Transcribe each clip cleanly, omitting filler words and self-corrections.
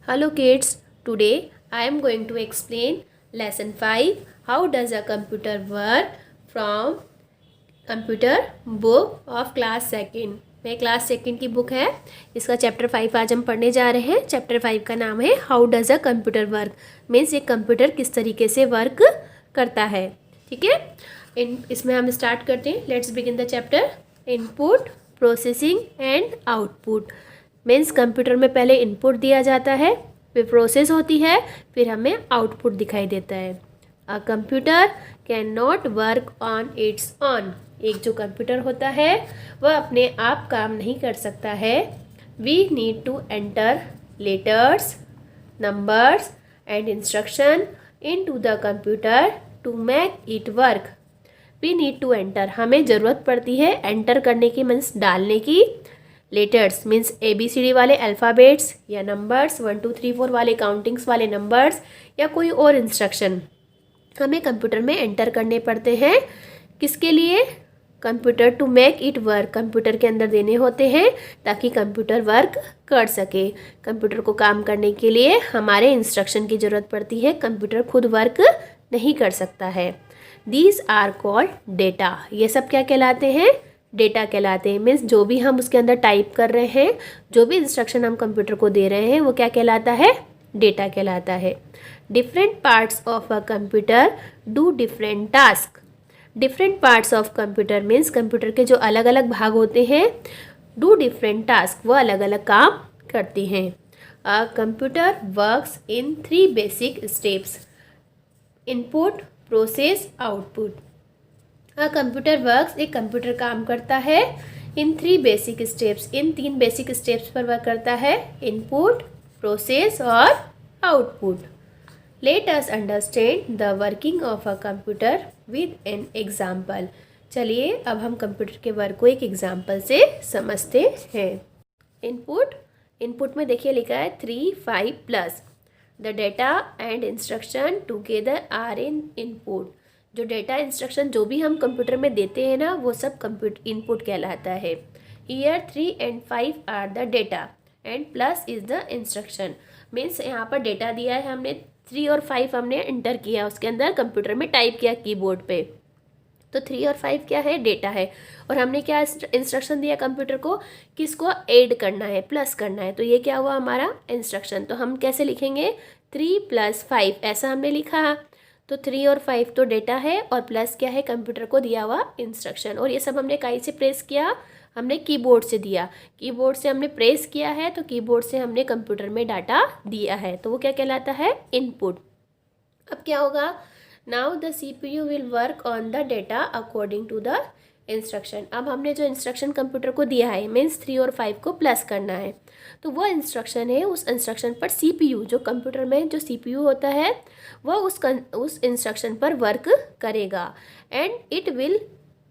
Hello kids, today I am going to explain lesson 5 how does a computer work from computer book of class second। मैं class second की book है, इसका chapter 5 आज हम पढ़ने जा रहे हैं। चैप्टर 5 का नाम है how does a computer work, means एक कंप्यूटर किस तरीके से वर्क करता है। ठीक है, इसमें हम स्टार्ट करते हैं। Let's begin the chapter. Input, processing and output. Means computer में पहले इनपुट दिया जाता है, फिर प्रोसेस होती है, फिर हमें आउटपुट दिखाई देता है। A computer can not work on it's on. एक जो कंप्यूटर होता है वह अपने आप काम नहीं कर सकता है। We need to enter letters, numbers and instruction into the computer to make it work. We need to enter, हमें ज़रूरत पड़ती है एंटर करने की, मीन्स डालने की। लेटर्स मीन्स ABCD वाले अल्फ़ाबेट्स, या नंबर्स 1 2 3 4 वाले काउंटिंग्स वाले नंबर्स, या कोई और इंस्ट्रक्शन हमें कंप्यूटर में एंटर करने पड़ते हैं। किसके लिए? Computer to make it work, computer के अंदर देने होते हैं ताकि कंप्यूटर वर्क कर सके। कंप्यूटर को काम करने के लिए हमारे इंस्ट्रक्शन की ज़रूरत पड़ती है, कंप्यूटर खुद वर्क नहीं कर सकता है। These are called data. ये सब क्या कहलाते हैं? डेटा कहलाते हैं। मीन्स जो भी हम उसके अंदर टाइप कर रहे हैं, जो भी इंस्ट्रक्शन हम कंप्यूटर को दे रहे हैं, वो क्या कहलाता है? डेटा कहलाता है। Different parts of a computer do different task. Different parts of computer means computer के जो अलग अलग भाग होते हैं, डू डिफरेंट टास्क, वो अलग अलग काम करते हैं। A computer works in 3 basic steps. Input, process, output. A computer works, एक कंप्यूटर काम करता है इन 3 बेसिक स्टेप्स, इन 3 बेसिक स्टेप्स पर वर्क करता है। इनपुट, प्रोसेस और output. Let us understand the working of a computer with an example. चलिए अब हम कंप्यूटर के वर्क को एक एग्जाम्पल से समझते हैं। इनपुट, इनपुट में देखिए लिखा है 3 5 plus. The data and instruction together are in input. जो डेटा इंस्ट्रक्शन जो भी हम कंप्यूटर में देते हैं ना, वो सब कंप्यूटर इनपुट कहलाता है। Here 3 and 5 are the data and plus is the instruction. Means यहाँ पर डेटा दिया है, हमने 3 और 5 हमने एंटर किया, उसके अंदर कंप्यूटर में टाइप किया कीबोर्ड पे, तो 3 और 5 क्या है? डेटा है। और हमने क्या इंस्ट्रक्शन दिया कंप्यूटर को, किसको ऐड करना है, प्लस करना है, तो ये क्या हुआ हमारा इंस्ट्रक्शन। तो हम कैसे लिखेंगे? 3 + 5 ऐसा हमने लिखा। तो 3 और 5 तो डेटा है, और प्लस क्या है? कंप्यूटर को दिया हुआ इंस्ट्रक्शन। और ये सब हमने कहीं से प्रेस किया? हमने कीबोर्ड से दिया। कीबोर्ड से हमने प्रेस किया है, तो कीबोर्ड से हमने कंप्यूटर में डाटा दिया है, तो वो क्या कहलाता है? इनपुट। अब क्या होगा? Now the CPU will work on the data according to the instruction. अब हमने जो इंस्ट्रक्शन कंप्यूटर को दिया है, मीन्स 3 और 5 को प्लस करना है, तो वो इंस्ट्रक्शन है, उस इंस्ट्रक्शन पर CPU, जो कंप्यूटर में जो CPU होता है, वह उस इंस्ट्रक्शन पर वर्क करेगा। And it will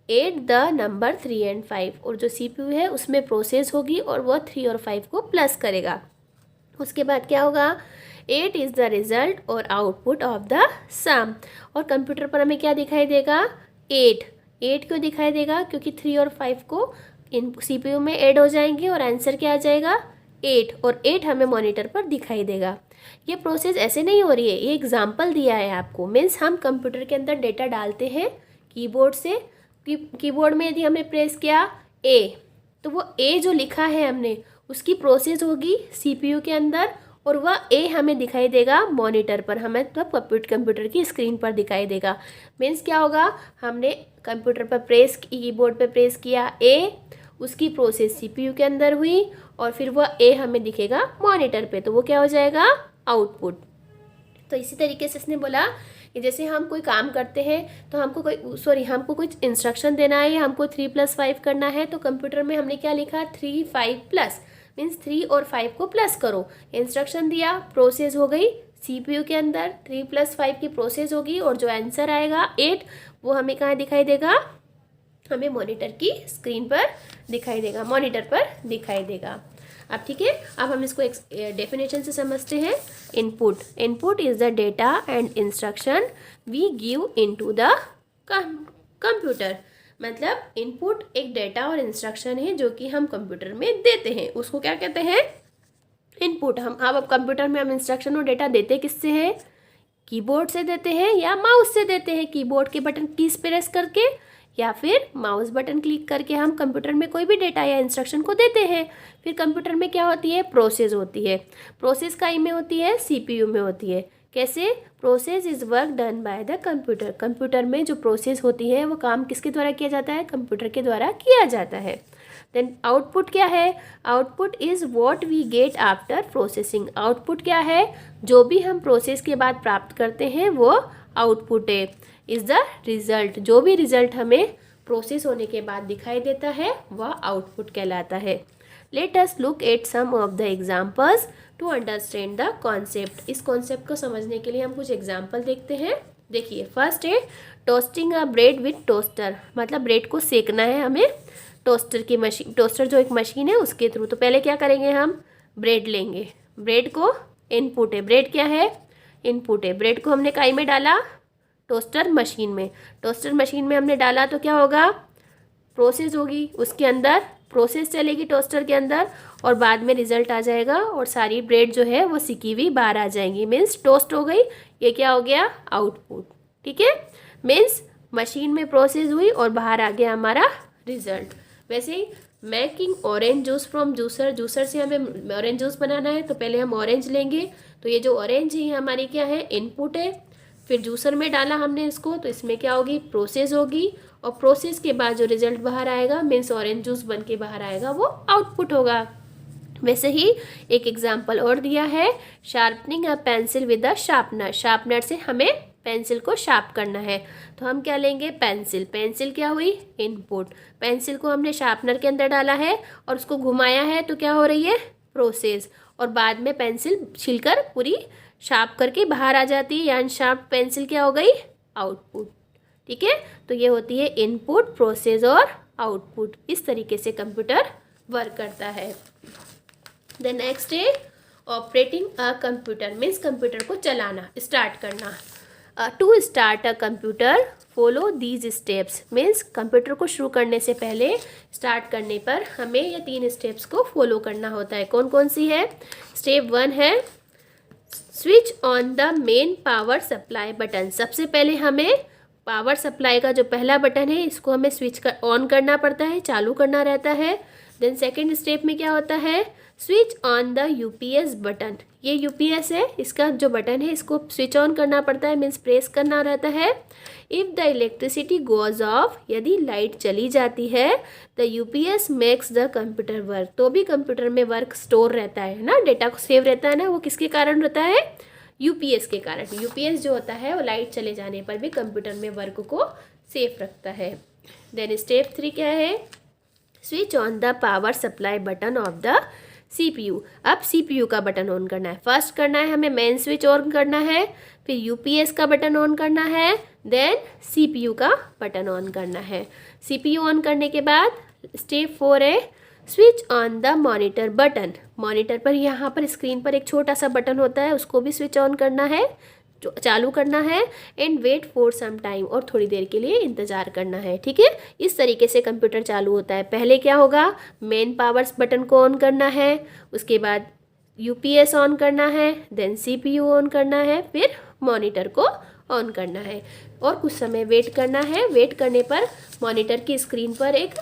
add the number 3 and 5। और जो CPU है उसमें प्रोसेस होगी और वह 3 और 5 को प्लस करेगा। उसके बाद क्या होगा? 8 इज़ द रिजल्ट और आउटपुट ऑफ द सम। और कंप्यूटर पर हमें क्या दिखाई देगा? 8। 8 क्यों दिखाई देगा? क्योंकि 3 और 5 को इन CPU में ऐड हो जाएंगे और आंसर क्या आ जाएगा? 8। और 8 हमें मॉनिटर पर दिखाई देगा। ये प्रोसेस ऐसे नहीं हो रही है, ये एग्जाम्पल दिया है आपको। मीन्स हम कंप्यूटर के अंदर डेटा डालते हैं कीबोर्ड से। कीबोर्ड में यदि हमने प्रेस किया A, तो वो A जो लिखा है हमने, उसकी प्रोसेस होगी CPU के अंदर, और वह A हमें दिखाई देगा मॉनिटर पर, हमें तब कंप्यूटर की स्क्रीन पर दिखाई देगा। मीन्स क्या होगा? हमने कंप्यूटर पर कीबोर्ड पर प्रेस किया A, उसकी प्रोसेस CPU के अंदर हुई, और फिर वह A हमें दिखेगा मॉनिटर पे, तो वो क्या हो जाएगा? आउटपुट। तो इसी तरीके से इसने बोला कि जैसे हम कोई काम करते हैं, तो हमको कुछ इंस्ट्रक्शन देना है, या हमको 3 + 5 करना है, तो कंप्यूटर में हमने क्या लिखा? 3 5 प्लस, मीन्स 3 और 5 को प्लस करो। इंस्ट्रक्शन दिया, प्रोसेस हो गई CPU के अंदर, 3 + 5 की प्रोसेस होगी, और जो आंसर आएगा 8, वो हमें कहाँ दिखाई देगा? हमें मॉनिटर की स्क्रीन पर दिखाई देगा, मॉनिटर पर दिखाई देगा। अब ठीक है, अब हम इसको एक डेफिनेशन से समझते हैं। Input, input is the data and instruction we give into the computer. मतलब इनपुट एक डेटा और इंस्ट्रक्शन है जो कि हम कंप्यूटर में देते हैं, उसको क्या कहते हैं? इनपुट हम अब कंप्यूटर में हम इंस्ट्रक्शन और डेटा देते किससे हैं, कीबोर्ड से देते हैं या माउस से देते हैं, कीबोर्ड के बटन कीज प्रेस करके या फिर माउस बटन क्लिक करके हम कंप्यूटर में कोई भी डेटा या इंस्ट्रक्शन को देते हैं। फिर कंप्यूटर में क्या होती है, प्रोसेस होती है। प्रोसेस कहीं में होती है, सीपीयू में होती है। कैसे, process is work done by the computer. Computer में जो प्रोसेस होती है वो काम किसके द्वारा किया जाता है, कंप्यूटर के द्वारा किया जाता है। देन आउटपुट क्या है, output is what we get after processing. Output क्या है, जो भी हम प्रोसेस के बाद प्राप्त करते हैं वो आउटपुट है। इज द रिजल्ट, जो भी रिजल्ट हमें प्रोसेस होने के बाद दिखाई देता है वह आउटपुट कहलाता है। Let us look at some of the examples to understand the concept. इस कॉन्सेप्ट को समझने के लिए हम कुछ एग्जाम्पल देखते हैं। देखिए, फर्स्ट है toasting a bread with toaster, मतलब ब्रेड को सेकना है हमें टोस्टर की मशीन, टोस्टर जो एक मशीन है उसके थ्रू। तो पहले क्या करेंगे, हम ब्रेड लेंगे, ब्रेड को इनपुट है, ब्रेड क्या है, इनपुट है। ब्रेड को हमने काई में डाला, टोस्टर मशीन में। टोस्टर मशीन में हमने डाला तो क्या होगा, प्रोसेस होगी, उसके अंदर प्रोसेस चलेगी टोस्टर के अंदर और बाद में रिजल्ट आ जाएगा और सारी ब्रेड जो है वो सिकी हुई बाहर आ जाएंगी, मीन्स टोस्ट हो गई। ये क्या हो गया, आउटपुट। ठीक है, मीन्स मशीन में प्रोसेस हुई और बाहर आ गया हमारा रिजल्ट। वैसे ही making orange juice from juicer, juicer से हमें ऑरेंज जूस बनाना है तो पहले हम ऑरेंज लेंगे। तो ये जो ऑरेंज है हमारी क्या है, इनपुट है। फिर जूसर में डाला हमने इसको तो इसमें क्या होगी, प्रोसेस होगी और प्रोसेस के बाद जो रिजल्ट बाहर आएगा मीन्स ऑरेंज जूस बन के बाहर आएगा वो आउटपुट होगा। वैसे ही एक एग्जाम्पल और दिया है, sharpening a pencil with a sharpener. Sharpener से हमें पेंसिल को शार्प करना है तो हम क्या लेंगे, पेंसिल। पेंसिल क्या हुई, इनपुट। पेंसिल को हमने शार्पनर के अंदर डाला है और उसको घुमाया है तो क्या हो रही है, प्रोसेस। और बाद में पेंसिल छिलकर पूरी शार्प करके बाहर आ जाती है, यानी शार्प पेंसिल क्या हो गई, आउटपुट। ठीक है, तो ये होती है इनपुट, प्रोसेस और आउटपुट। इस तरीके से कंप्यूटर वर्क करता है। द नेक्स्ट है operating a computer, means computer को चलाना, स्टार्ट करना। To start a computer follow these steps, means computer को शुरू करने से पहले, स्टार्ट करने पर हमें ये 3 स्टेप्स को फॉलो करना होता है। कौन कौन सी है, स्टेप 1 है switch on the main power supply button. सबसे पहले हमें पावर सप्लाई का जो पहला बटन है इसको हमें स्विच कर ऑन करना पड़ता है, चालू करना रहता है। देन सेकेंड स्टेप में क्या होता है, switch on the UPS button. ये यूपीएस है, इसका जो बटन है इसको स्विच ऑन करना पड़ता है, मीन्स प्रेस करना रहता है। If the electricity goes off, यदि लाइट चली जाती है, the UPS makes the computer work. तो भी कंप्यूटर में वर्क स्टोर रहता है ना, डेटा को सेव रहता है ना, वो किसके कारण रहता है, यूपीएस के कारण। यूपीएस जो होता है वो लाइट चले जाने पर भी कंप्यूटर में वर्क को सेफ रखता है। देन स्टेप 3 क्या है, switch on the power supply button of the CPU. अब सीपीयू का बटन ऑन करना है, फर्स्ट करना है हमें मेन स्विच ऑन करना है, फिर यूपीएस का बटन ऑन करना है, देन सीपीयू का बटन ऑन करना है। सीपीयू ऑन करने के बाद स्टेप 4 है switch on the monitor button. Monitor पर यहाँ पर स्क्रीन पर एक छोटा सा बटन होता है, उसको भी स्विच ऑन करना है, चालू करना है। And wait for some time, और थोड़ी देर के लिए इंतज़ार करना है। ठीक है, इस तरीके से कंप्यूटर चालू होता है। पहले क्या होगा, मेन पावर्स बटन को ऑन करना है, उसके बाद यूपीएस ऑन करना है, देन सीपीयू ऑन करना है, फिर मॉनिटर को ऑन करना है और कुछ समय वेट करना है। वेट करने पर मॉनिटर की स्क्रीन पर एक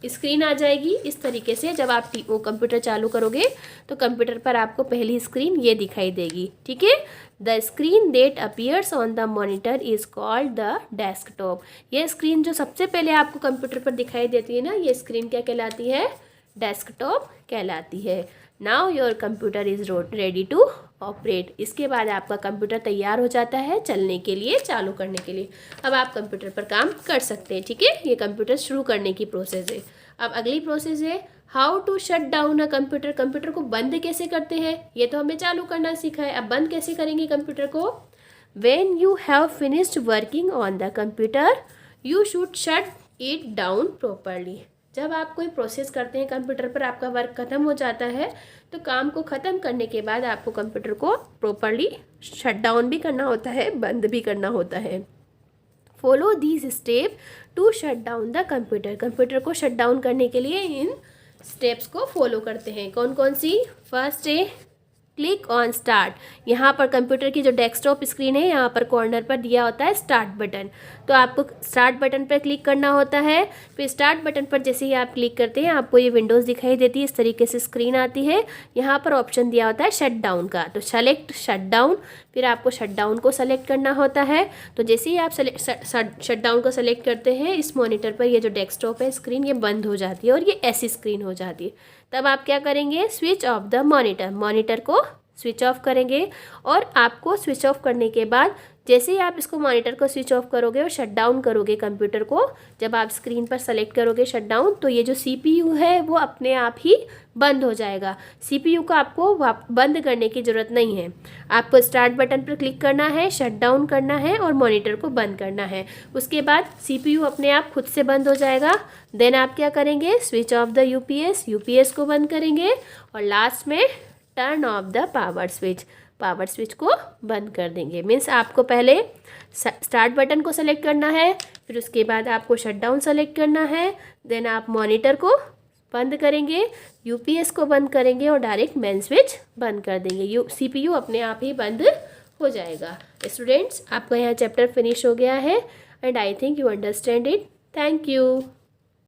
स्क्रीन आ जाएगी। इस तरीके से जब आप वो कंप्यूटर चालू करोगे तो कंप्यूटर पर आपको पहली स्क्रीन ये दिखाई देगी। ठीक है, the screen that appears on the monitor is called the desktop. ये स्क्रीन जो सबसे पहले आपको कंप्यूटर पर दिखाई देती है ना, ये स्क्रीन क्या कहलाती है, डेस्कटॉप कहलाती है। Now your computer is ready to operate. इसके बाद आपका कंप्यूटर तैयार हो जाता है चलने के लिए, चालू करने के लिए। अब आप कंप्यूटर पर काम कर सकते हैं। ठीक है, ये कंप्यूटर शुरू करने की प्रोसेस है। अब अगली प्रोसेस है how to shut down a computer. Computer को बंद कैसे करते हैं, ये तो हमें चालू करना सीखा है, अब बंद कैसे करेंगे कंप्यूटर को। When you have finished working on the computer you should shut it down properly. जब आप कोई प्रोसेस करते हैं कंप्यूटर पर, आपका वर्क खत्म हो जाता है तो काम को ख़त्म करने के बाद आपको कंप्यूटर को प्रॉपरली शट डाउन भी करना होता है, बंद भी करना होता है। Follow these step to shut down the computer. Computer को शट डाउन करने के लिए इन स्टेप्स को फॉलो करते हैं। कौन कौन सी? फर्स्ट है क्लिक ऑन स्टार्ट। यहाँ पर कंप्यूटर की जो डेस्कटॉप स्क्रीन है यहाँ पर कॉर्नर पर दिया होता है स्टार्ट बटन, तो आपको स्टार्ट बटन पर क्लिक करना होता है। फिर स्टार्ट बटन पर जैसे ही आप क्लिक करते हैं आपको ये विंडोज़ दिखाई देती है, इस तरीके से स्क्रीन आती है। यहाँ पर ऑप्शन दिया होता है शट डाउन का, तो सेलेक्ट शट डाउन, फिर आपको शट डाउन को सेलेक्ट करना होता है। तो जैसे ही आप शट डाउन को सेलेक्ट करते हैं इस मॉनिटर पर ये जो डेस्कटॉप है स्क्रीन ये बंद हो जाती है और ये ऐसी स्क्रीन हो जाती है। तब आप क्या करेंगे? Switch off the monitor, monitor को स्विच ऑफ करेंगे। और आपको स्विच ऑफ करने के बाद जैसे ही आप इसको मॉनिटर को स्विच ऑफ करोगे और शट डाउन करोगे कंप्यूटर को, जब आप स्क्रीन पर सेलेक्ट करोगे शट डाउन, तो ये जो CPU है वो अपने आप ही बंद हो जाएगा। CPU को आपको बंद करने की ज़रूरत नहीं है, आपको स्टार्ट बटन पर क्लिक करना है, शट डाउन करना है और मॉनिटर को बंद करना है। उसके बाद CPU अपने आप खुद से बंद हो जाएगा। देन आप क्या करेंगे? स्विच ऑफ द UPS को बंद करेंगे और लास्ट में turn off the power switch को बंद कर देंगे। मीन्स आपको पहले स्टार्ट बटन को सेलेक्ट करना है, फिर उसके बाद आपको शट डाउन सेलेक्ट करना है, देन आप मॉनिटर को बंद करेंगे, UPS को बंद करेंगे और डायरेक्ट मेन स्विच बंद कर देंगे। CPU अपने आप ही बंद हो जाएगा। स्टूडेंट्स, आपका यहाँ चैप्टर फिनिश हो गया है and I think you understand it. Thank you.